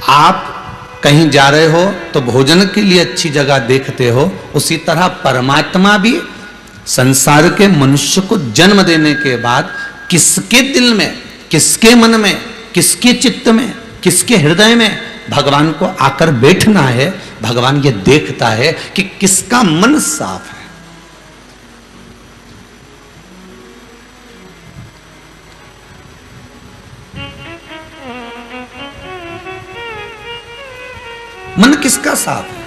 आप कहीं जा रहे हो तो भोजन के लिए अच्छी जगह देखते हो, उसी तरह परमात्मा भी संसार के मनुष्य को जन्म देने के बाद किसके दिल में, किसके मन में, किसके चित्त में, किसके हृदय में भगवान को आकर बैठना है, भगवान ये देखता है कि किसका मन साफ है। मन किसका साफ है?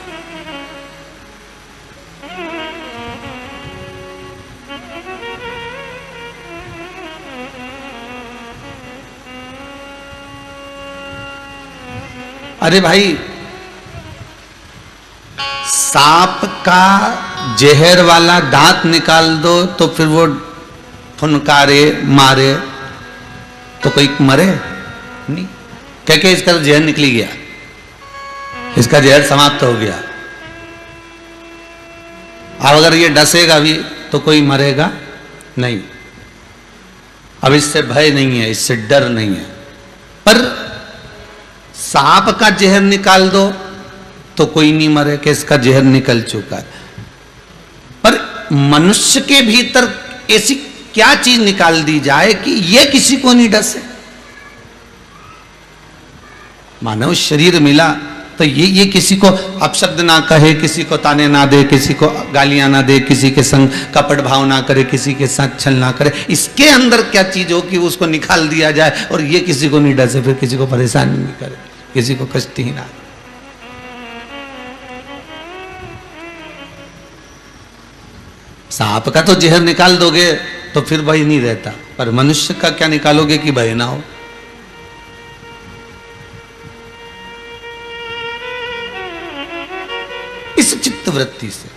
अरे भाई, सांप का जहर वाला दांत निकाल दो तो फिर वो फुनकारे मारे तो कोई मरे नहीं। क्या इसका तो जहर निकली गया, इसका जहर समाप्त हो गया। अब अगर ये डसेगा भी तो कोई मरेगा नहीं। अब इससे भय नहीं है, इससे डर नहीं है। पर सांप का जहर निकाल दो तो कोई नहीं मरे कि इसका जहर निकल चुका है। पर मनुष्य के भीतर ऐसी क्या चीज निकाल दी जाए कि ये किसी को नहीं डसे? मानव शरीर मिला तो ये किसी को अपशब्द ना कहे, किसी को ताने ना दे, किसी को गालियां ना दे, किसी के संग कपट भाव ना करे, किसी के साथ छल ना करे। इसके अंदर क्या चीज हो कि उसको निकाल दिया जाए और ये किसी को नहीं डसे, फिर किसी को परेशान नहीं करे, किसी को कष्ट ही ना। सांप का तो जहर निकाल दोगे तो फिर भय नहीं रहता, पर मनुष्य का क्या निकालोगे कि भय ना हो? इस चित्त वृत्ति से,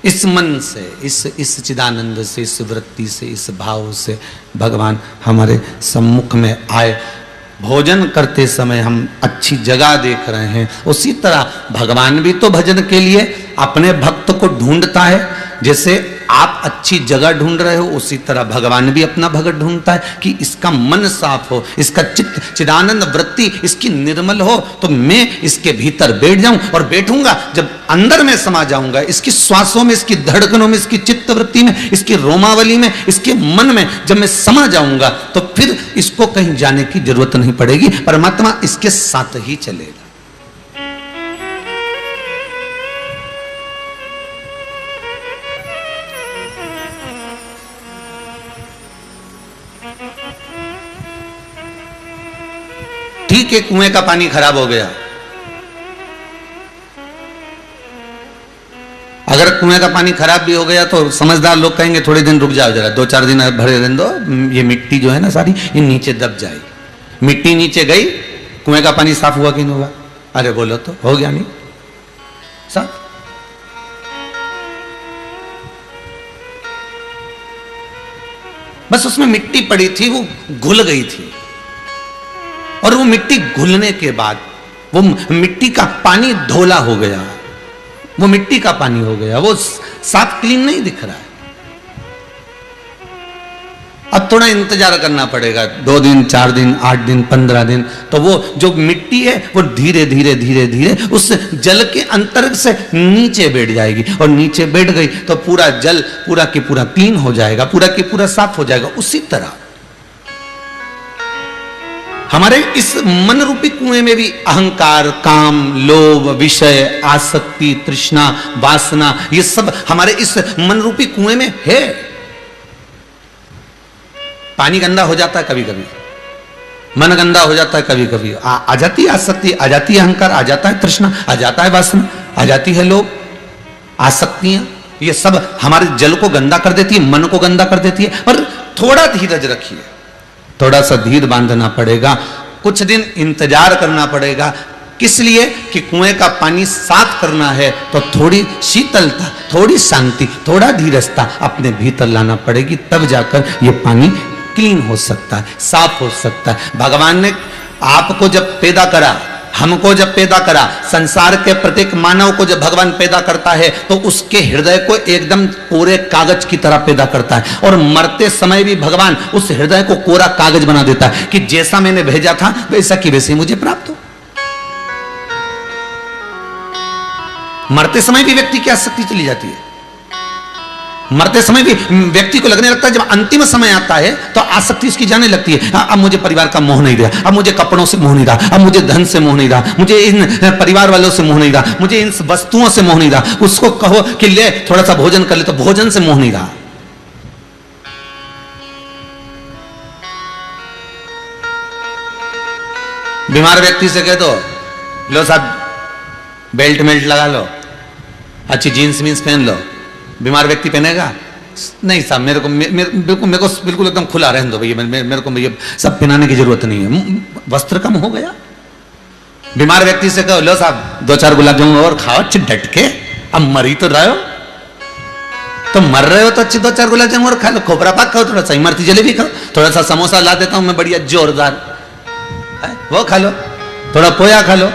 इस मन से, इस चिदानंद से, इस वृत्ति से, इस भाव से भगवान हमारे सम्मुख में आए। भोजन करते समय हम अच्छी जगह देख रहे हैं, उसी तरह भगवान भी तो भजन के लिए अपने भक्त को ढूंढता है। जैसे आप अच्छी जगह ढूंढ रहे हो, उसी तरह भगवान भी अपना भक्त ढूंढता है कि इसका मन साफ हो, इसका चित्त चिदानंद वृत्ति इसकी निर्मल हो, तो मैं इसके भीतर बैठ जाऊं। और बैठूंगा जब अंदर में समा जाऊंगा, इसकी श्वासों में, इसकी धड़कनों में, इसकी चित्त वृत्ति में, इसकी रोमावली में, इसके मन में जब मैं समा जाऊंगा तो फिर इसको कहीं जाने की जरूरत नहीं पड़ेगी, परमात्मा इसके साथ ही चलेगा। ठीक है, कुएं का पानी खराब हो गया, अगर कुएं का पानी खराब भी हो गया तो समझदार लोग कहेंगे थोड़े दिन रुक जाओ, जरा 2-4 दिन भरे रहने दो, ये मिट्टी जो है ना सारी ये नीचे दब जाएगी। मिट्टी नीचे गई, कुएं का पानी साफ हुआ कि नहीं हुआ? अरे बोलो तो, हो गया नहीं साफ? बस उसमें मिट्टी पड़ी थी, वो घुल गई थी, और वो मिट्टी घुलने के बाद वो मिट्टी का पानी धोला हो गया, वो मिट्टी का पानी हो गया, वो साफ क्लीन नहीं दिख रहा है। अब थोड़ा इंतजार करना पड़ेगा, 2 दिन, 4 दिन, 8 दिन, 15 दिन, तो वो जो मिट्टी है वो धीरे धीरे धीरे धीरे उस जल के अंतर्गत से नीचे बैठ जाएगी, और नीचे बैठ गई तो पूरा जल पूरा की पूरा क्लीन हो जाएगा, पूरा की पूरा साफ हो जाएगा। उसी तरह हमारे इस मन रूपी कुएं में भी अहंकार, काम, लोभ, विषय, आसक्ति, तृष्णा, वासना, ये सब हमारे इस मन रूपी कुएं में है। पानी गंदा हो जाता है कभी कभी, मन गंदा हो जाता है कभी कभी, आ जाती है आसक्ति, आ जाती है अहंकार, आ जाता है तृष्णा, आ जाता है वासना, आ जाती है लोभ, आसक्तियां, ये सब हमारे जल को गंदा कर देती है, मन को गंदा कर देती है। पर थोड़ा धीरज रखिए, थोड़ा सा धीर बांधना पड़ेगा, कुछ दिन इंतजार करना पड़ेगा। किस लिए? कि कुएं का पानी साफ करना है तो थोड़ी शीतलता, थोड़ी शांति, थोड़ा धीरजता अपने भीतर लाना पड़ेगी, तब जाकर ये पानी क्लीन हो सकता है, साफ हो सकता है। भगवान ने आपको जब पैदा करा, हमको जब पैदा करा, संसार के प्रत्येक मानव को जब भगवान पैदा करता है तो उसके हृदय को एकदम कोरे कागज की तरह पैदा करता है, और मरते समय भी भगवान उस हृदय को कोरा कागज बना देता है कि जैसा मैंने भेजा था वैसा की वैसे मुझे प्राप्त हो। मरते समय भी व्यक्ति की आसक्ति चली जाती है। मरते समय भी व्यक्ति को लगने लगता है, जब अंतिम समय आता है तो आसक्ति उसकी जाने लगती है। अब मुझे परिवार का मोह नहीं रहा, अब मुझे कपड़ों से मोह नहीं रहा, अब मुझे धन से मोह नहीं रहा, मुझे इन परिवार वालों से मोह नहीं रहा, मुझे इन वस्तुओं से मोह नहीं रहा। उसको कहो कि ले थोड़ा सा भोजन कर ले, तो भोजन से मोह नहीं रहा। बीमार व्यक्ति से कह दो, लो साहब बेल्ट मेल्ट लगा लो, अच्छी जीन्स मीन्स पहन लो। बीमार व्यक्ति पहनेगा? नहीं साहब, मेरे को बिल्कुल एकदम खुला रहने दो भैया, मेरे को भैया सब पहनाने की जरूरत नहीं है। वस्त्र कम हो गया। बीमार व्यक्ति से कहो, लो साहब 2-4 गुलाब जामुन और खाओ अच्छे डट के, अब मर ही तो रहे हो, तो मर रहे हो तो अच्छे 2-4 गुलाब जामुन और खा लो, खोपरा पाक खाओ, थोड़ा सा इमरती जलेबी खाओ, थोड़ा सा समोसा ला देता हूं मैं बढ़िया जोरदार, वो खा लो, थोड़ा पोया खा लो,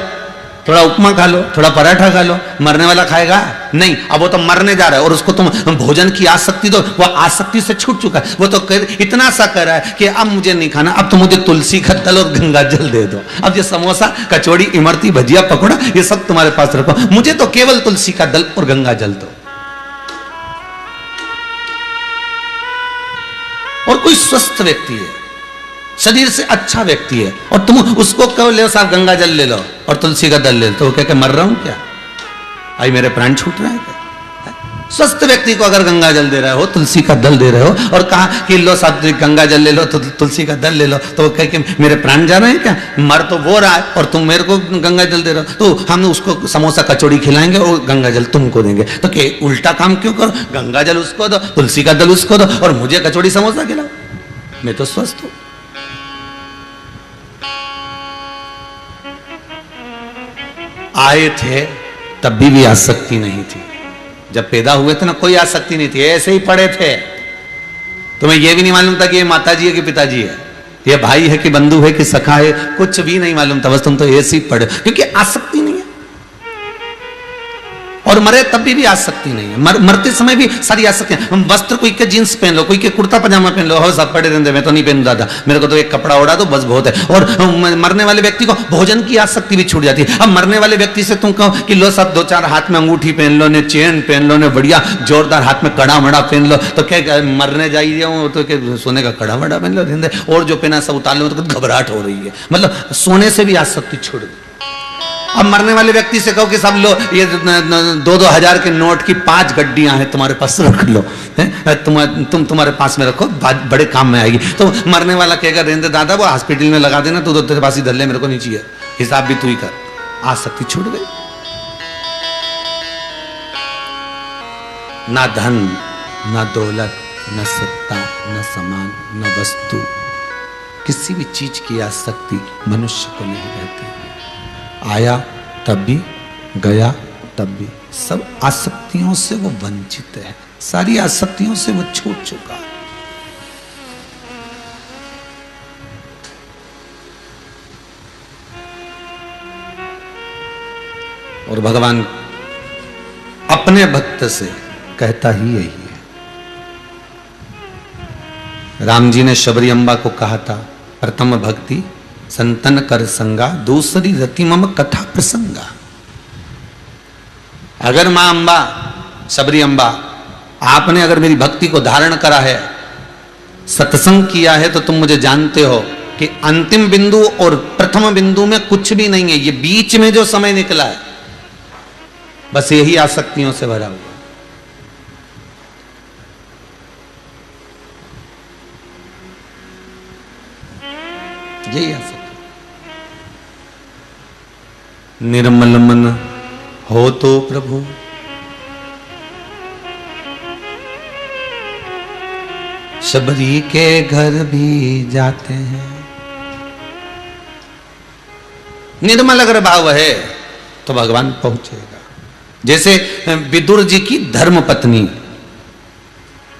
थोड़ा उपमा खा लो, थोड़ा पराठा खा लो। मरने वाला खाएगा? नहीं। अब वो तो मरने जा रहा है और उसको तुम भोजन की आसक्ति दो, वो आसक्ति से छूट चुका है। वो तो इतना सा कर रहा है कि अब मुझे नहीं खाना, अब तो मुझे तुलसी का दल और गंगा जल दे दो। अब ये समोसा, कचौड़ी, इमरती, भजिया, पकौड़ा ये सब तुम्हारे पास रखो, मुझे तो केवल तुलसी का दल और गंगा जल दो। और कोई स्वस्थ व्यक्ति है, शरीर से अच्छा व्यक्ति है, और तुम उसको कहो ले साहब गंगा जल ले लो और तुलसी का दल ले लो, तो वो कह के मर रहा हूं क्या? आई मेरे प्राण छूट रहा है क्या? स्वस्थ व्यक्ति को अगर गंगा जल दे रहे हो, तुलसी का दल दे रहे हो, और कहा कि लो साहब गंगा जल ले लो, तो तुलसी का दल ले लो, तो वो कह के मेरे प्राण जा रहे हैं क्या? मर तो वो रहा है और तुम मेरे को गंगा जल दे रहे हो, तो हम उसको समोसा कचौड़ी खिलाएंगे और गंगा जल तुमको देंगे। तो क्या उल्टा काम क्यों करो? गंगा जल उसको दो, तुलसी का दल उसको दो, और मुझे कचौड़ी समोसा खिलाओ। मैं तो स्वस्थ हूं। आए थे तब भी आसक्ति नहीं थी, जब पैदा हुए थे ना कोई आसक्ति नहीं थी, ऐसे ही पड़े थे। तुम्हें यह भी नहीं मालूम था कि ये माताजी है कि पिताजी है, ये भाई है कि बंधु है कि सखा है, कुछ भी नहीं मालूम था, बस तुम तो ऐसे ही पड़े, क्योंकि आसक्ति नहीं है। और मरे तब भी आसक्ति नहीं है। मरते समय भी सारी आसक्ति। वस्त्र कोई के जींस पहन लो, कोई के कुर्ता पजामा पहन लो, हो सब पड़े रहते, मैं तो नहीं पहन दादा, मेरे को तो एक कपड़ा ओढ़ा दो बस बहुत है। और मरने वाले व्यक्ति को भोजन की आसक्ति भी छूट जाती है। अब मरने वाले व्यक्ति से तुम कहो कि लो सब 2-4 हाथ में अंगूठी पहन लो, ने चेन पहन लो, ने बढ़िया जोरदार हाथ में कड़ा मड़ा पहन लो, तो क्या मरने जाइए हूँ तो क्या सोने का कड़ा मड़ा पहन लो, और जो पहना सब उतार लो, तो घबराहट हो रही है। मतलब सोने से भी आसक्ति छूट गई। अब मरने वाले व्यक्ति से कहो कि सब लो ये 2-2 हजार के नोट की 5 गड्डियां हैं तुम्हारे पास, रख लो, तुम तुम्हारे पास में रखो, बड़े काम में आएगी। तो मरने वाला कहेगा रेंदे दादा वो हॉस्पिटल में लगा देना, तो तेरे पास ही धर ले, मेरे को नहीं चाहिए, हिसाब भी तू ही कर। आसक्ति छूट गई। ना धन, ना दौलत, न सत्ता, न सम्मान, न वस्तु, किसी भी चीज की आसक्ति मनुष्य को नहीं रहती। आया तब भी, गया तब भी, सब आसक्तियों से वो वंचित है, सारी आसक्तियों से वो छूट चुका है। और भगवान अपने भक्त से कहता ही यही है। राम जी ने शबरी अम्बा को कहा था, प्रथम भक्ति संतन कर संगा, दूसरी रति मम कथा प्रसंगा। अगर मां अम्बा, शबरी अम्बा, आपने अगर मेरी भक्ति को धारण करा है, सत्संग किया है, तो तुम मुझे जानते हो कि अंतिम बिंदु और प्रथम बिंदु में कुछ भी नहीं है। ये बीच में जो समय निकला है बस यही आसक्तियों से भरा हुआ। यही आसक्ति। निर्मल मन हो तो प्रभु, शबरी के घर भी जाते हैं। निर्मल अगर भाव है तो भगवान पहुंचेगा। जैसे विदुर जी की धर्म पत्नी,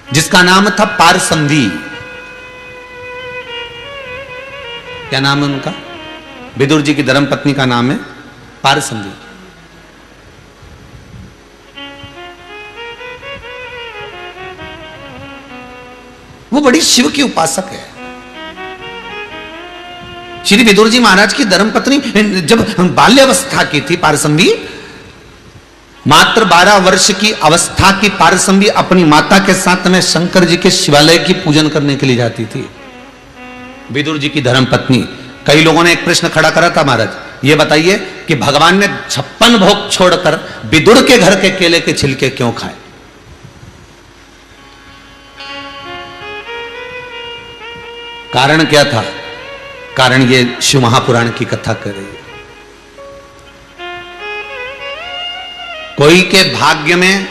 जिसका नाम था पारसंधी, क्या नाम है उनका? विदुर जी की धर्म पत्नी का नाम है पारसंधी। वो बड़ी शिव की उपासक है। श्री विदुर जी महाराज की धर्म पत्नी जब बाल्यावस्था की थी पारसंधी, मात्र 12 वर्ष की अवस्था की पारसम्भी अपनी माता के साथ में शंकर जी के शिवालय की पूजन करने के लिए जाती थी। विदुर जी की धर्मपत्नी। कई लोगों ने एक प्रश्न खड़ा करा था, महाराज ये बताइए कि भगवान ने 56 भोग छोड़कर विदुर के घर के केले के छिलके क्यों खाए? कारण क्या था? कारण ये शिव महापुराण की कथा कर रही है। कोई के भाग्य में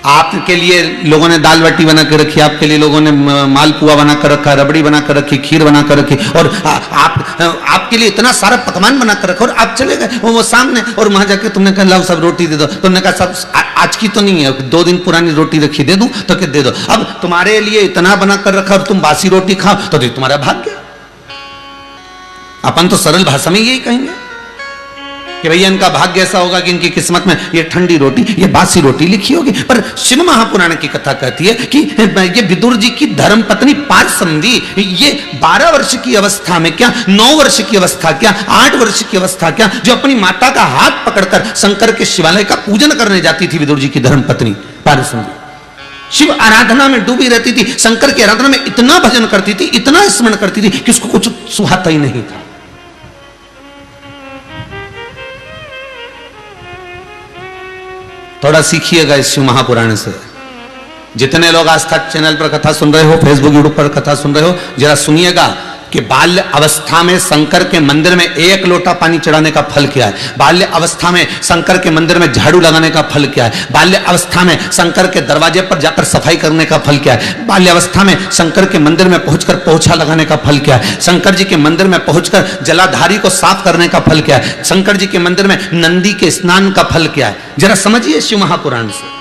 आपके लिए लोगों ने दाल बाटी बना कर रखी, आपके लिए लोगों ने मालपुआ बना कर रखा, रबड़ी बना कर रखी, खीर बना कर रखी, और आपके लिए इतना सारा पकवान बना कर रखा, और आप चले गए वो सामने, और वहां जाके तुमने कहा लाओ सब रोटी दे दो। तुमने कहा सब आज की तो नहीं है, 2 दिन पुरानी रोटी रखी, दे दूं तो क्या दे दो। अब तुम्हारे लिए इतना बना कर रखा और तुम बासी रोटी खाओ तो तुम्हारा भाग्य। अपन तो सरल भाषा में यही कहेंगे कि भैया इनका भाग्य ऐसा होगा कि इनकी किस्मत में ये ठंडी रोटी, ये बासी रोटी लिखी होगी। पर शिव महापुराण की कथा कहती है कि ये विदुर जी की धर्मपत्नी पारसम्भी, ये 12 वर्ष की अवस्था में क्या, 9 वर्ष की अवस्था क्या, 8 वर्ष की अवस्था क्या, जो अपनी माता का हाथ पकड़कर शंकर के शिवालय का पूजन करने जाती थी। विदुर जी की धर्मपत्नी पारसम्भी शिव आराधना में डूबी रहती थी, शंकर की आराधना में इतना भजन करती थी, इतना स्मरण करती थी कि उसको कुछ सुहाता ही नहीं था। थोड़ा सीखिएगा इस शिव महापुराण से। जितने लोग आस्था चैनल पर कथा सुन रहे हो, फेसबुक यूट्यूब पर कथा सुन रहे हो, जरा सुनिएगा कि बाल्य अवस्था में शंकर के मंदिर में 1 लोटा पानी चढ़ाने का फल क्या है, बाल्य अवस्था में शंकर के मंदिर में झाड़ू लगाने का फल क्या है, बाल्य अवस्था में शंकर के दरवाजे पर जाकर सफाई करने का फल क्या है, बाल्य अवस्था में शंकर के मंदिर में पहुंचकर पोछा लगाने का फल क्या है, शंकर जी के मंदिर में पहुंचकर जलाधारी को साफ करने का फल क्या है, शंकर जी के मंदिर में नंदी के स्नान का फल क्या है। जरा समझिए शिव महापुराण से।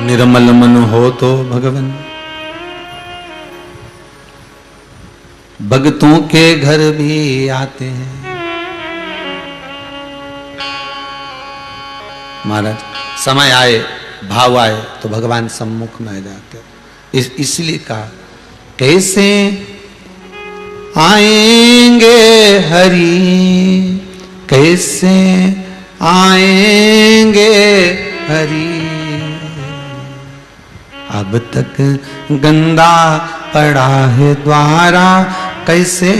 निर्मल मन हो तो भगवन भक्तों के घर भी आते हैं। महाराज समय आए, भाव आए तो भगवान सम्मुख में आ जाते। इसलिए कहा कैसे आएंगे हरि, कैसे आएंगे हरि, अब तक गंदा पड़ा है द्वारा, कैसे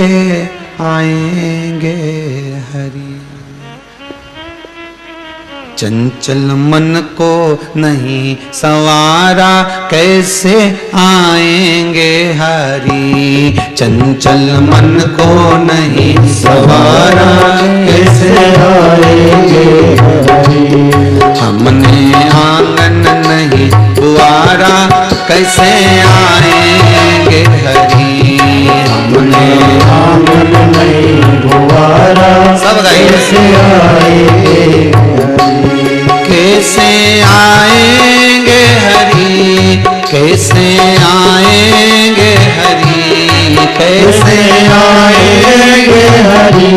आएंगे हरि। चंचल मन को नहीं सवारा, कैसे आएंगे हरि। चंचल मन को नहीं सवारा, कैसे आएंगे हरि। हमने आंगन नहीं बुआरा, कैसे आएंगे हरि। हमने आंगन नहीं बुआरा, सब कैसे आएंगे, कैसे आएंगे हरि, कैसे आएंगे हरि, कैसे आएंगे हरि,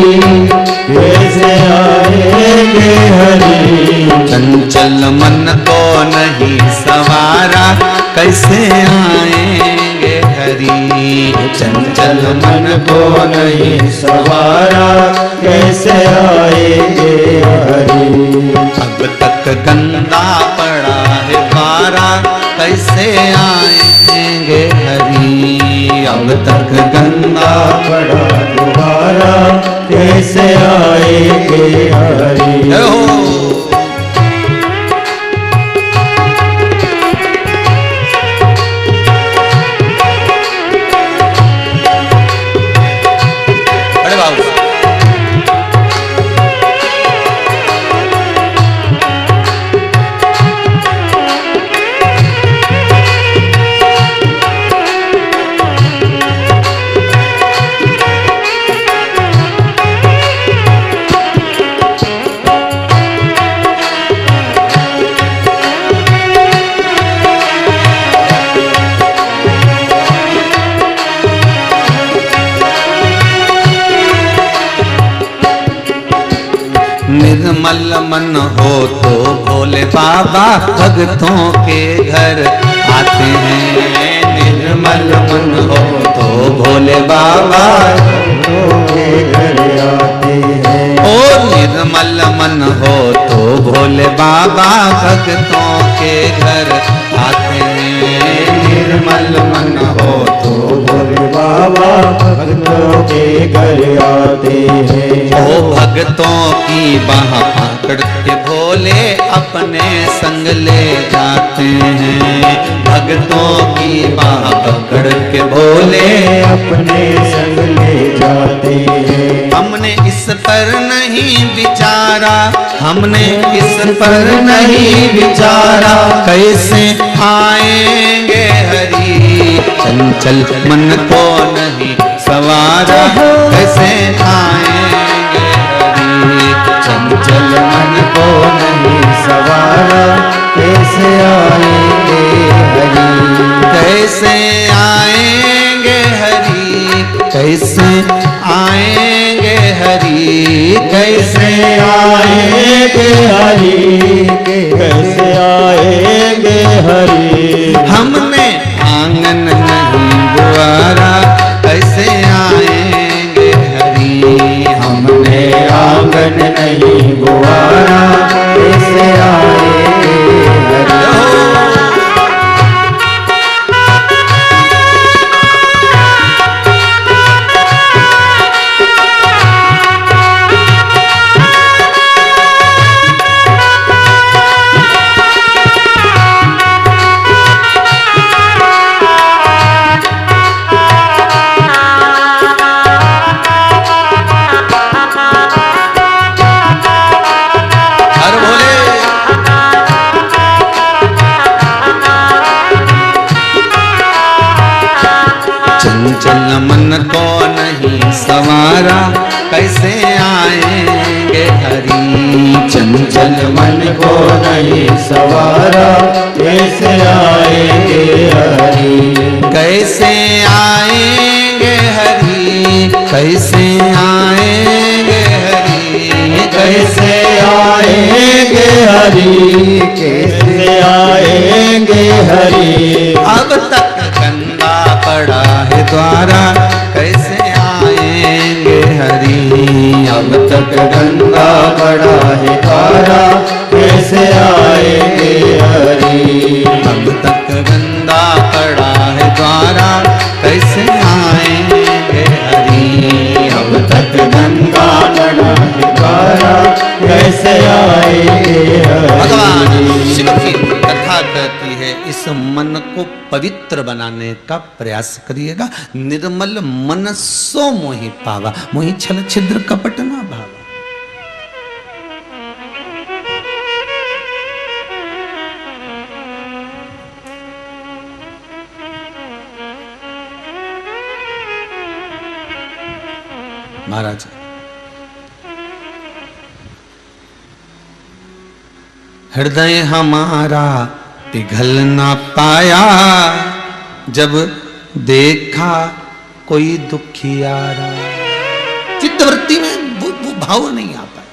कैसे आएंगे हरि। चंचल मन को नहीं सवारा, कैसे आएंगे हरि। चंचल मन को नहीं सवारा, कैसे आएंगे हरि। अब तक गंदा पड़ा है द्वारा, कैसे आएंगे हरि। अब तक गंदा पड़ा द्वारा, कैसे आएंगे हरि। निर्मल मन हो तो भोले बाबा भक्तों के घर आते हैं। निर्मल मन हो तो भोले बाबा भक्तों के घर आते हैं। ओ निर्मल मन हो तो भोले बाबा भक्तों के घर आते हैं। निर्मल मन हो तो भोले बाबा भक्तों के घर आते हैं। ओ भक्तों की बाह पकड़ के भोले अपने संग ले जाते हैं। भक्तों की बाह पकड़ के भोले अपने संग ले जाते हैं। हमने इस पर नहीं विचारा, हमने इस पर नहीं विचारा, कैसे आएंगे हरि। चंचल मन को नहीं सवारा, कैसे आएंगे हरि। चंचल मन को नहीं सवारा, कैसे आएंगे हरि। कैसे आएंगे हरि, कैसे आएंगे हरि। कैसे आएंगे हरि, कैसे आएंगे हरि। हमने आंगन नहीं बुआरा, कैसे आएंगे हरि। हमने आंगन नहीं बुआरा, कैसे आएंगे हरि। चंचल मन को नहीं सवारा, कैसे आएंगे हरि। चंचल मन को नहीं सवारा, कैसे आएंगे हरि। कैसे आएंगे हरि, कैसे आएंगे हरि। कैसे आएंगे हरि, कैसे आएंगे हरि। अब तक गंदा पड़ा है द्वारा, कैसे आएंगे हरि। अब तक गंगा पड़ा है द्वारा, कैसे आएंगे हरि। अब तक गंदा पड़ा है द्वारा, कैसे आएंगे हरि। अब तक गंगा पड़ा है द्वारा, कैसे आएंगे हरि। भगवान शिव की कथा कहती है, इस मन को पवित्र बनाने का प्रयास करिएगा। निर्मल मन सो मोहि पावा, मोहि छल छिद्र कपट ना भावा। महाराज हृदय हमारा पिघल ना पाया, जब देखा कोई दुखियारा। चित्तवृत्ति में वो भाव नहीं आ पाया।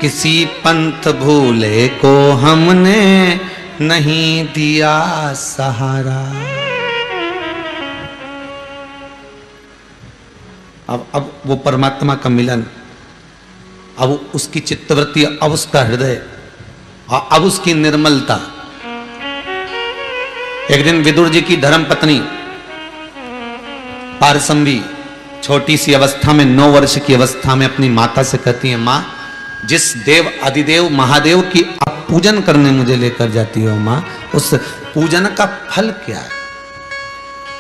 किसी पंथ भूले को हमने नहीं दिया सहारा। अब वो परमात्मा का मिलन, अब उसकी चित्तवृत्ति, अब उसका हृदय, अब उसकी निर्मलता। एक दिन विदुर जी की धर्मपत्नी पारसंबी छोटी सी अवस्था में, 9 वर्ष की अवस्था में अपनी माता से कहती है, माँ जिस देव अधिदेव महादेव की आप पूजन करने मुझे लेकर जाती हो माँ, उस पूजन का फल क्या है।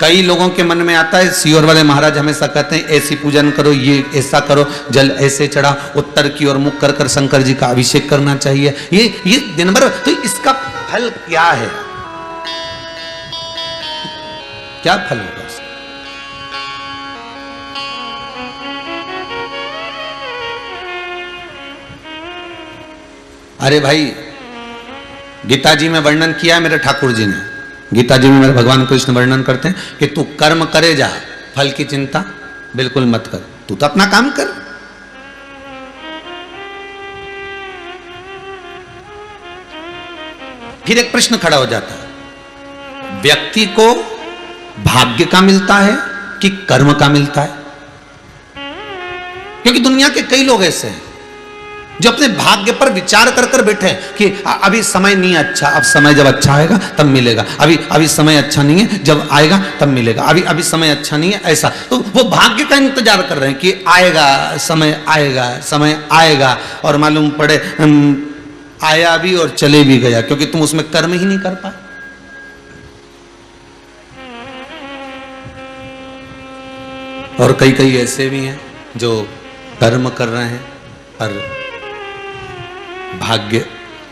कई लोगों के मन में आता है, सीहोर वाले महाराज हमेशा कहते हैं ऐसी पूजन करो, ये ऐसा करो, जल ऐसे चढ़ा, उत्तर की ओर मुख कर कर शंकर जी का अभिषेक करना चाहिए, ये दिन भर। तो इसका फल क्या है, क्या फल होगा उसका? अरे भाई, गीता जी में वर्णन किया है मेरे ठाकुर जी ने, गीता जी में मेरे भगवान कृष्ण वर्णन करते हैं कि तू कर्म करे जा, फल की चिंता बिल्कुल मत कर, तू तो अपना काम कर। फिर एक प्रश्न खड़ा हो जाता है, व्यक्ति को भाग्य का मिलता है कि कर्म का मिलता है? क्योंकि दुनिया के कई लोग ऐसे हैं जो अपने भाग्य पर विचार कर कर बैठे हैं कि अभी समय नहीं अच्छा, अब समय जब अच्छा आएगा तब मिलेगा, अभी समय अच्छा नहीं है, जब आएगा तब मिलेगा, अभी समय अच्छा नहीं है, ऐसा। तो वो भाग्य का इंतजार कर रहे हैं कि आएगा, समय आएगा, और मालूम पड़े आया भी और चले भी गया, क्योंकि तुम उसमें कर्म ही नहीं कर पाए। और कई ऐसे भी हैं जो कर्म कर रहे हैं पर भाग्य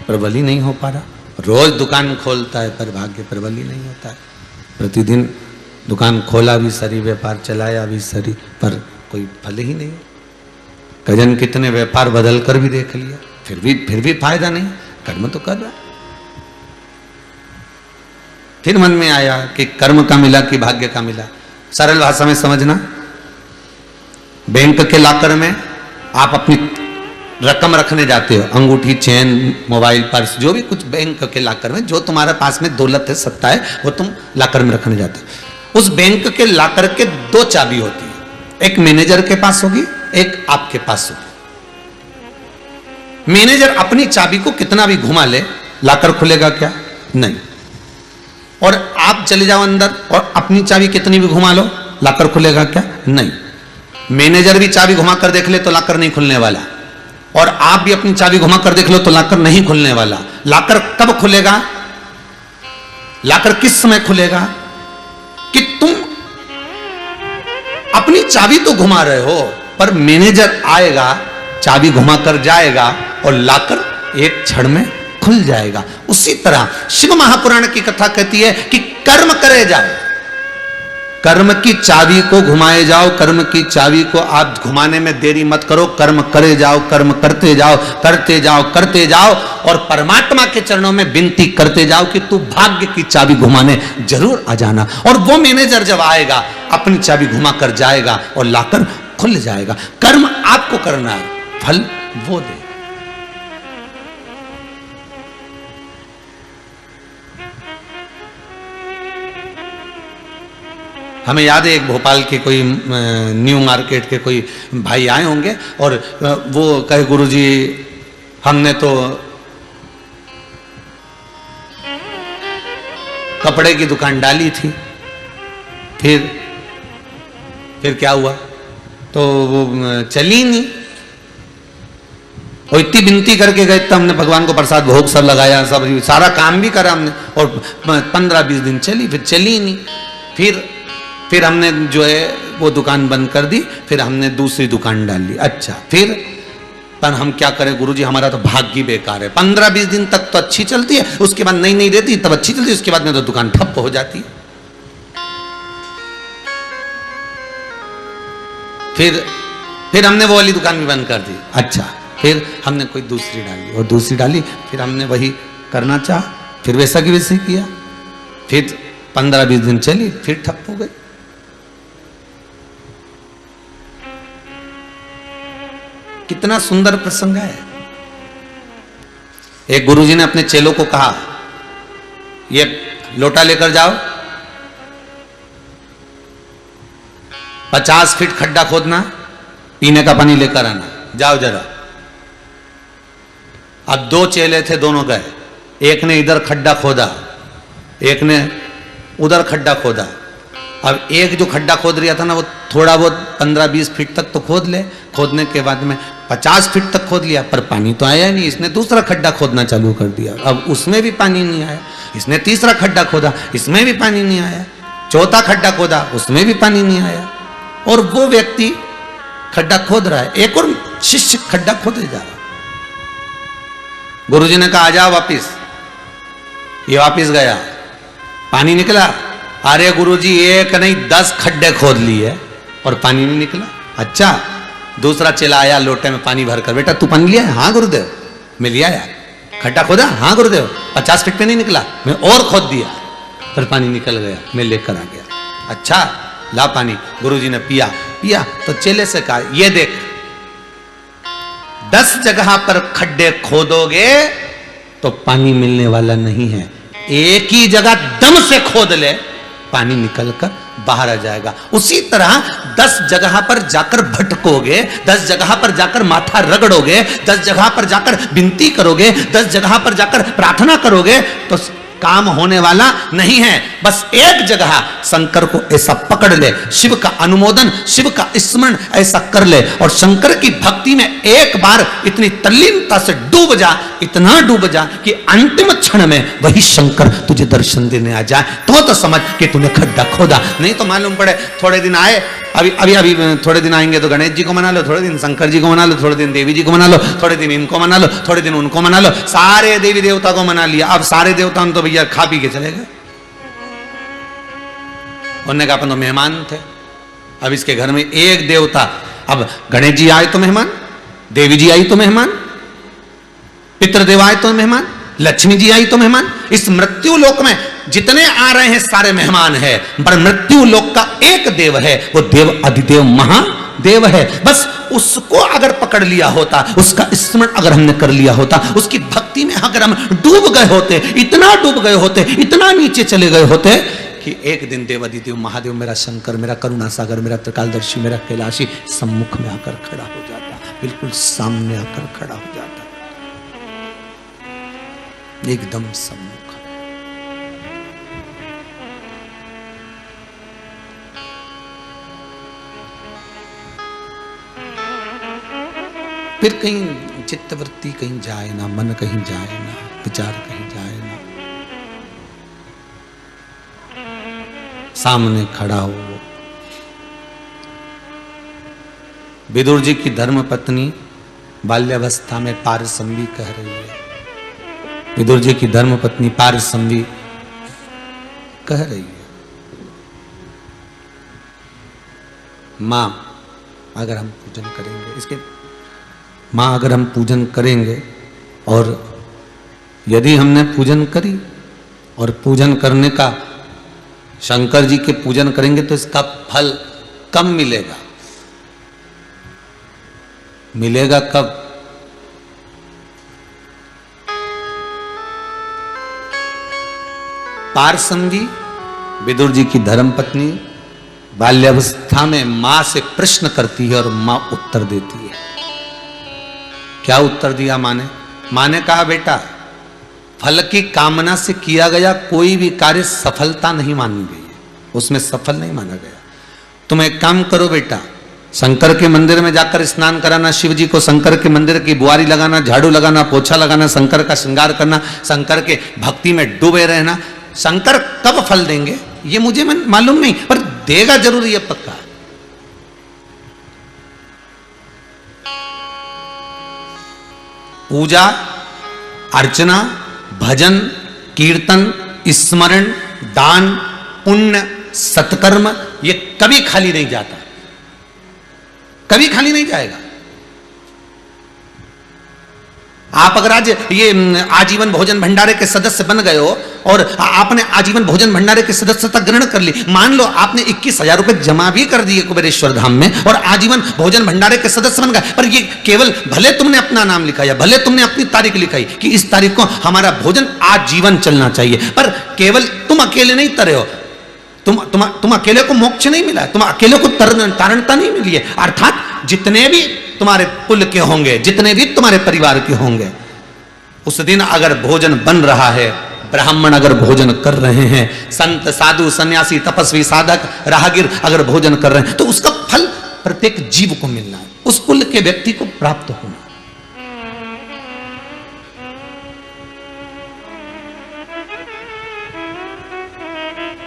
प्रबल ही नहीं हो पा रहा। रोज दुकान खोलता है पर भाग्य प्रबल ही नहीं होता है। प्रतिदिन दुकान खोला भी सही, व्यापार चलाया भी सही, पर कोई फल ही नहीं। कजन कितने व्यापार बदल कर भी देख लिया, फिर भी फायदा नहीं। कर्म तो कर रहा। फिर मन में आया कि कर्म का मिला कि भाग्य का मिला। सरल भाषा में समझना, बैंक के लॉकर में आप अपनी रकम रखने जाते हो, अंगूठी, चेन, मोबाइल, पर्स, जो भी कुछ बैंक के लॉकर में जो तुम्हारे पास में दौलत है, सत्ता है, वो तुम लॉकर में रखने जाते हो। उस बैंक के लॉकर के दो चाबी होती है, एक मैनेजर के पास होगी, एक आपके पास होगी। मैनेजर अपनी चाबी को कितना भी घुमा ले, लॉकर खुलेगा क्या? नहीं। और आप चले जाओ अंदर और अपनी चाबी कितनी भी घुमा लो, लॉकर खुलेगा क्या? नहीं। मैनेजर भी चाबी घुमा कर देख ले तो लॉकर नहीं खुलने वाला, और आप भी अपनी चाबी घुमा कर देख लो तो लॉकर नहीं खुलने वाला। लॉकर कब खुलेगा? लॉकर किस समय खुलेगा? कि तुम अपनी चाबी तो घुमा रहे हो, पर मैनेजर आएगा, चाबी घुमा कर जाएगा और लॉकर एक क्षण में खुल जाएगा। उसी तरह शिव महापुराण की कथा कहती है कि कर्म करे जाओ, कर्म की चाबी को घुमाए जाओ, कर्म की चाबी को आप घुमाने में देरी मत करो। कर्म करे जाओ, कर्म करते जाओ, करते जाओ, करते जाओ, और परमात्मा के चरणों में विनती करते जाओ कि तू भाग्य की चाबी घुमाने जरूर आ जाना। और वो मैनेजर जब आएगा, अपनी चाबी घुमा कर जाएगा और लाकर खुल जाएगा। कर्म आपको करना है, फल वो दे। हमें याद है एक भोपाल के कोई न्यू मार्केट के कोई भाई आए होंगे और वो कहे, गुरुजी हमने तो कपड़े की दुकान डाली थी, फिर क्या हुआ? तो वो चली नहीं। और इतनी विनती करके गए तो हमने भगवान को प्रसाद भोग सब लगाया, सब सारा काम भी करा हमने, और 15-20 दिन चली, फिर चली नहीं। फिर हमने जो है वो दुकान बंद कर दी, फिर हमने दूसरी दुकान डाल ली। अच्छा, फिर पर हम क्या करें गुरुजी, हमारा तो भाग्य बेकार है। 15-20 दिन तक तो अच्छी चलती है, उसके बाद नहीं रहती, तब अच्छी चलती है, उसके बाद में तो दुकान ठप हो जाती है। फिर हमने वो वाली दुकान भी बंद कर दी। अच्छा, फिर हमने कोई दूसरी डाली और दूसरी डाली, फिर हमने वही करना चाहा, फिर वैसा की वैसे किया, फिर 15-20 दिन चली, फिर ठप हो गई। कितना सुंदर प्रसंग है। एक गुरुजी ने अपने चेलों को कहा, ये लोटा लेकर जाओ, 50 फीट खड्डा खोदना, पीने का पानी लेकर आना, जाओ जरा। अब 2 चेले थे, दोनों गए। एक ने इधर खड्डा खोदा, एक ने उधर खड्डा खोदा। अब एक जो खड्डा खोद रहा था ना, वो थोड़ा बहुत 15-20 फीट तक तो खोद ले, खोदने के बाद में 50 फीट तक खोद लिया, पर पानी तो आया नहीं। इसने दूसरा खड्डा खोदना चालू कर दिया, अब उसमें भी पानी नहीं आया। इसने तीसरा खड्डा खोदा, इसमें भी पानी नहीं आया। चौथा खड्डा खोदा, उसमें भी पानी नहीं आया। और वो व्यक्ति खड्डा खोद रहा है, एक और शिष्य खड्डा खोदे जा रहा। गुरुजी ने कहा, आ जाओ वापिस। ये वापिस गया, पानी निकला। अरे गुरुजी, एक नहीं 10 खड्डे खोद लिए और पानी नहीं निकला। अच्छा, दूसरा चेला आया, लोटे में पानी भरकर, बेटा तू पानी लिया है? हाँ गुरुदेव, मैं लिया यार। खड्डा खोदा? हाँ गुरुदेव। 50 फीट पे नहीं निकला, मैं और खोद दिया, फिर पानी निकल गया, मैं लेकर आ गया। अच्छा, ला पानी। गुरुजी ने पिया, पिया। तो चेले से कहा, ये देख 10 जगह पर खड्डे खोदोगे तो पानी मिलने वाला नहीं है, एक ही जगह दम से खोद ले, पानी निकलकर बाहर आ जाएगा। उसी तरह 10 जगह पर जाकर भटकोगे, 10 जगह पर जाकर माथा रगड़ोगे, 10 जगह पर जाकर विनती करोगे, 10 जगह पर जाकर प्रार्थना करोगे तो काम होने वाला नहीं है। बस एक जगह शंकर को ऐसा पकड़ ले, शिव का अनुमोदन, शिव का स्मरण ऐसा कर ले और शंकर की भक्ति में एक बार इतनी तल्लीनता से डूब जा, इतना डूब जा कि अंतिम क्षण में वही शंकर तुझे दर्शन देने आ जाए, तो समझ कि तूने खड्डा खोदा। नहीं तो मालूम पड़े थोड़े दिन आए, अभी थोड़े दिन आएंगे तो गणेश जी को मना लो, थोड़े दिन शंकर जी को मना लो, थोड़े दिन देवी जी को मना लो, थोड़े दिन इनको मना लो, थोड़े दिन उनको मना लो, सारे देवी देवता को मना लिया। अब सारे देवता तो भैया खा पी के चले गए। उन्होंने कहा अपन तो मेहमान थे, अब इसके घर में एक देवता, अब गणेश जी आए तो मेहमान, देवी जी आई तो मेहमान, पितृदेव आए तो मेहमान, लक्ष्मी जी आई तो मेहमान। इस मृत्यु लोक में जितने आ रहे हैं सारे मेहमान है, पर मृत्यु लोक का एक देव है, वो देव अधिदेव महादेव है। बस उसको अगर पकड़ लिया होता, उसका स्मरण अगर हमने कर लिया होता, उसकी भक्ति में अगर हम डूब गए होते, इतना डूब गए होते, इतना नीचे चले गए होते कि एक दिन देव अधिदेव महादेव, मेरा शंकर, मेरा करुणा सागर, मेरा त्रिकालदर्शी, मेरा कैलाशी सम्मुख में आकर खड़ा हो जाता, बिल्कुल सामने आकर खड़ा हो जाता, एकदम सम्मुख। फिर कहीं चित्तवृत्ति कहीं जाए ना, मन कहीं जाए ना, विचार कहीं जाए ना, सामने खड़ा हो। विदुर जी की धर्म पत्नी बाल्यावस्था में पारसंवी कह रही है, विदुर जी की धर्म पत्नी पारसंवी कह रही है, मां अगर हम पूजन करेंगे, इसके मां अगर हम पूजन करेंगे और यदि हमने पूजन करी और पूजन करने का, शंकर जी के पूजन करेंगे तो इसका फल कब मिलेगा? मिलेगा कब? पारसंवी विदुर जी की धर्मपत्नी बाल्यावस्था में मां से प्रश्न करती है और मां उत्तर देती है। क्या उत्तर दिया मां ने? मां ने कहा, बेटा फल की कामना से किया गया कोई भी कार्य सफलता नहीं मानी गई है, उसमें सफल नहीं माना गया। तुम एक काम करो बेटा, शंकर के मंदिर में जाकर स्नान कराना, शिव जी को शंकर के मंदिर की बुआरी लगाना, झाड़ू लगाना, पोछा लगाना, शंकर का श्रृंगार करना, शंकर के भक्ति में डूबे रहना। शंकर कब फल देंगे ये मुझे मालूम नहीं, पर देगा जरूर, ये पक्का। पूजा अर्चना, भजन, कीर्तन, स्मरण, दान, पुण्य, सत्कर्म, ये कभी खाली नहीं जाता, कभी खाली नहीं जाएगा। आप अगर आज ये आजीवन भोजन भंडारे के सदस्य बन गए हो और आपने आजीवन भोजन भंडारे की सदस्यता ग्रहण कर ली, मान लो आपने 21,000 रुपए जमा भी कर दिए कुबेरेश्वर धाम में और आजीवन भोजन भंडारे के सदस्य बन गए, पर ये केवल भले तुमने अपना नाम लिखा या भले तुमने अपनी तारीख लिखाई कि इस तारीख को हमारा भोजन आजीवन चलना चाहिए, पर केवल तुम अकेले नहीं तरे हो, तुम अकेले को मोक्ष नहीं मिला, तुम अकेले को तारणता नहीं मिली है। अर्थात जितने भी तुम्हारे कुल के होंगे, जितने भी तुम्हारे परिवार के होंगे, उस दिन अगर भोजन बन रहा है, ब्राह्मण अगर भोजन कर रहे हैं, संत साधु सन्यासी तपस्वी साधक राहगीर अगर भोजन कर रहे हैं, तो उसका फल प्रत्येक जीव को मिलना है, उस कुल के व्यक्ति को प्राप्त होना।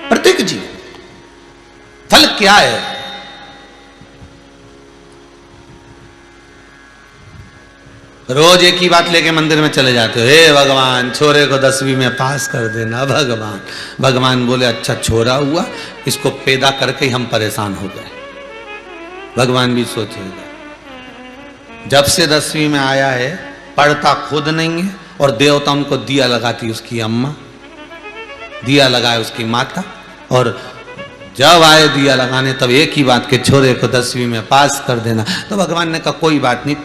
प्रत्येक जीव। फल क्या है? रोज एक ही बात लेके मंदिर में चले जाते हो, हे भगवान छोरे को 10वीं में पास कर देना भगवान। भगवान बोले अच्छा छोरा हुआ, इसको पैदा करके ही हम परेशान हो गए। भगवान भी सोचेगा, जब से 10वीं में आया है पढ़ता खुद नहीं है और देवताओं को दिया लगाती उसकी अम्मा, दिया लगाए उसकी माता, और जब आए दिया लगाने तब एक ही बात के छोरे को 10वीं में पास कर देना। तो भगवान ने कहा कोई बात नहीं,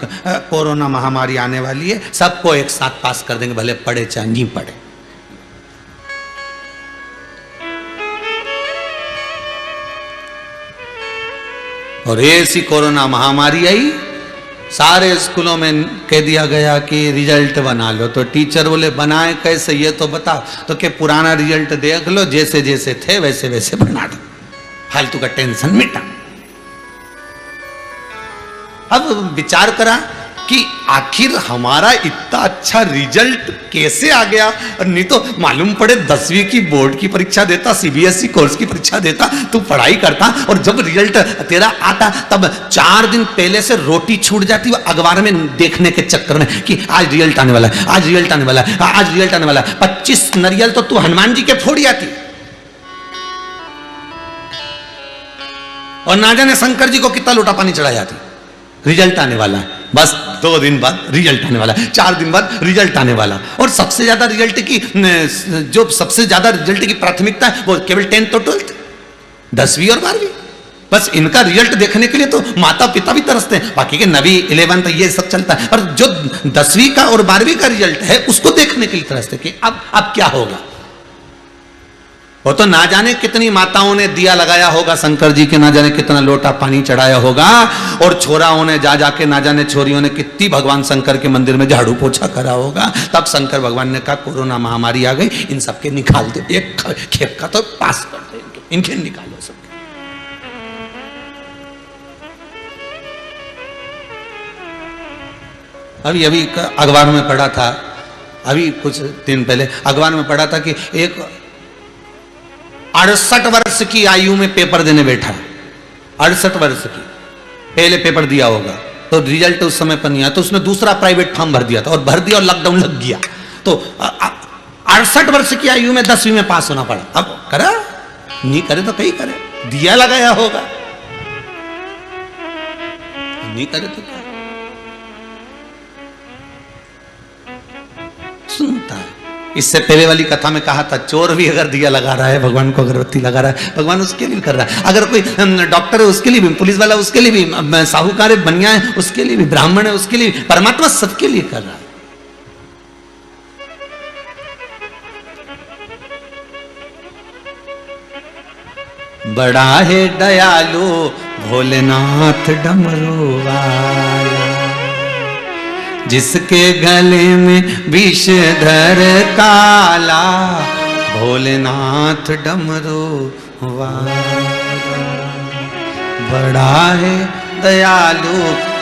कोरोना महामारी आने वाली है, सबको एक साथ पास कर देंगे, भले पढ़े चाहे नहीं पढ़े। और ऐसी कोरोना महामारी आई, सारे स्कूलों में कह दिया गया कि रिजल्ट बना लो। तो टीचर बोले बनाए कैसे ये तो बताओ। तो क्या पुराना रिजल्ट देख लो, जैसे जैसे थे वैसे वैसे बना दो, फालतू का टेंशन मिटा। अब विचार करा कि आखिर हमारा इतना अच्छा रिजल्ट कैसे आ गया। और नहीं तो मालूम पड़े 10वीं की बोर्ड की परीक्षा देता, सीबीएसई कोर्स की परीक्षा देता, तू पढ़ाई करता और जब रिजल्ट तेरा आता तब 4 दिन पहले से रोटी छूट जाती अखबार में देखने के चक्कर में कि आज रिजल्ट आने वाला है, आज रिजल्ट आने वाला है, आज रिजल्ट आने वाला है। 25 नारियल तो तू हनुमान जी के फोड़ी आती और ना जाने शंकर जी को कितना लोटा पानी चढ़ा जाती। रिजल्ट आने वाला है, बस 2 दिन बाद रिजल्ट आने वाला है, 4 दिन बाद रिजल्ट आने वाला। और सबसे ज्यादा रिजल्ट की जो सबसे ज्यादा रिजल्ट की प्राथमिकता है वो केवल 10th और 12th, 10वीं और 12वीं। बस इनका रिजल्ट देखने के लिए तो माता पिता भी तरसते हैं। बाकी के 9वीं 11th ये सब चलता है, पर जो 10वीं का और 12वीं का रिजल्ट है उसको देखने के लिए तरसते कि अब क्या होगा। वो तो ना जाने कितनी माताओं ने दिया लगाया होगा शंकर जी के, ना जाने कितना लोटा पानी चढ़ाया होगा। और छोराओं ने जा जाके, ना जाने छोरियों ने कितनी भगवान शंकर के मंदिर में झाड़ू पोछा करा होगा। तब शंकर भगवान ने कहा कोरोना महामारी आ गई, इन सबके निकाल दो, एक खेप का तो पास कर दो, इनके निकालो सबके। अभी अभी अखबार में पढ़ा था, अभी कुछ दिन पहले अखबार में पढ़ा था कि एक 68 वर्ष की आयु में पेपर देने बैठा, 68 वर्ष की, पहले पेपर दिया होगा तो रिजल्ट उस समय पर नहीं आया, तो उसने दूसरा प्राइवेट फॉर्म भर दिया था और भर दिया और लॉकडाउन लग गया। तो 68 वर्ष की आयु में 10वीं में पास होना पड़ा। अब करा नहीं करे तो कहीं करे, दिया लगाया होगा, नहीं करे तो क्या सुनता है। इससे पहले वाली कथा में कहा था चोर भी अगर दिया लगा रहा है, भगवान को अगरबत्ती लगा रहा है, भगवान उसके लिए कर रहा है। अगर कोई डॉक्टर है उसके लिए भी, पुलिस वाला उसके लिए भी, साहूकार है, बनिया है उसके लिए भी, ब्राह्मण है उसके लिए भी, परमात्मा सबके लिए कर रहा है। बड़ा है दयालु भोलेनाथ डमरू वाला, जिसके गले में विषधर काला, भोलेनाथ डमरू वाला। बड़ा है दयालु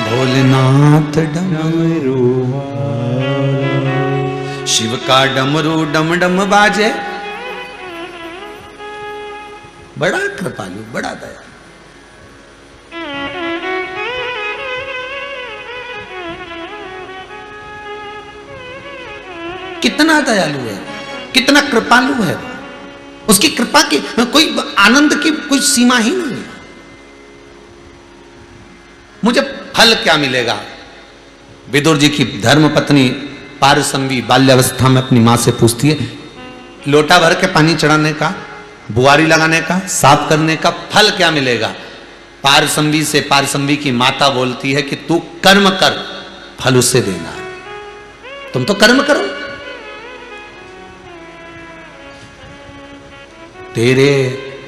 भोलेनाथ डमरू वाला। शिव का डमरू डम डम बाजे, बड़ा कृपालु, बड़ा दयालु। कितना दयालु है, कितना कृपालु है। उसकी कृपा की कोई आनंद की कोई सीमा ही नहीं है। मुझे फल क्या मिलेगा। विदुर जी की धर्मपत्नी पारसंवी बाल्यावस्था में अपनी मां से पूछती है, लोटा भर के पानी चढ़ाने का, बुआरी लगाने का, साफ करने का फल क्या मिलेगा। पारसंवी से पारसंवी की माता बोलती है कि तू कर्म कर, फल उससे देना। तुम तो कर्म करो, तेरे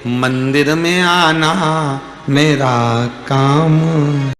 मंदिर में आना मेरा काम।